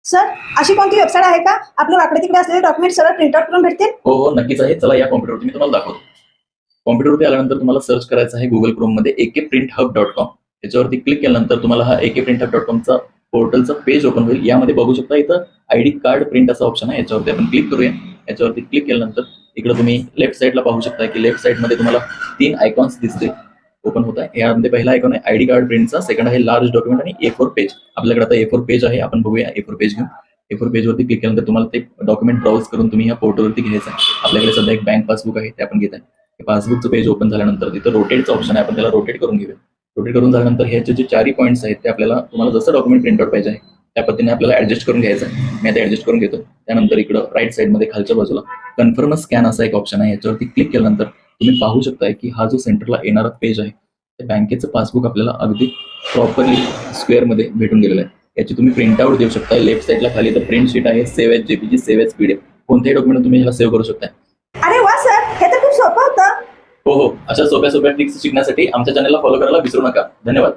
Sir, अशी कोणती website आहे का आपले वाकडे तिकडे असलेले डॉक्युमेंट सरळ प्रिंटआउट करून भेटतील? हो हो नक्कीच आहे. चला या कॉम्प्युटरवरती मी तुम्हाला दाखवतो. कॉम्प्युटरवरती आल्यानंतर तुम्हाला सर्च करायचं आहे गुगल क्रोम मध्ये akprinthub.com. याच्यावरती क्लिक केल्यानंतर तुम्हाला हा akprinthub.com पोर्टलचा पेज ओपन होईल. यामध्ये बघू शकता इथं आयडी कार्ड प्रिंट असा ऑप्शन आहे. याच्यावरती आपण क्लिक करूया. याच्यावरती क्लिक केल्यानंतर इकडे तुम्ही लेफ्ट साईडला पाहू शकता की लेफ्ट साईडमध्ये तुम्हाला 3 आयकॉन्स दिसतील ओपन होत आहे. यामध्ये पहिला आयकॉन आहे आयडी कार्ड प्रिंटचा, सेकंड आहे लार्ज डॉक्युमेंट आणि A4 पेज. आपल्याकडे आता A4 पेज आहे. आपण बघूया A4 पेज घेऊन. A4 पेजवरती क्लिक केल्यानंतर तुम्हाला ते डॉक्युमेंट ब्राउज करून तुम्ही या पोर्टलवरती घ्यायचं आहे. आपल्याकडे सध्या एक बँक पासबुक आहे ते आपण घेत आहे. पासबुकचं पेज ओपन झाल्यानंतर तिथं रोटेटचं ऑप्शन आहे. आपण त्याला रोटेट करून घेऊया. रोटेट करून झाल्यानंतर ह्याचे जे 4 पॉईंट्स आहेत ते आपल्याला तुम्हाला जसं डॉक्युमेंट प्रिंटआउट पाहिजे आहे त्या पद्धतीने आपल्याला ऍडजस्ट करून घ्यायचं आहे. मी आता ऍडजस्ट करून घेतो. त्यानंतर इकडं राईट साईडमध्ये खालच्या बाजूला कन्फर्म स्कॅन असा एक ऑप्शन आहे. याच्यावरती क्लिक केल्यानंतर तुम्ही पाहू शकताय की हा जो सेंटरला येणारा पेज आहे त्या बँकेचं पासबुक आपल्याला अगदी प्रॉपरली स्क्वेअरमध्ये भेटून गेलेलं आहे. याची तुम्ही प्रिंटआउट देऊ शकता. लेफ्ट साईडला खाली तर प्रिंट शीट आहे, save as JPG, save as PDF, कोणतेही डॉक्युमेंट तुम्ही ह्याला सेव्ह करू शकता. अरे वा सर, हे तर खूप सोपं होतं. हो हो, अशा सोप्या सोप्या ट्रिक्स शिकण्यासाठी आमच्या चॅनलला फॉलो करायला विसरू नका. धन्यवाद.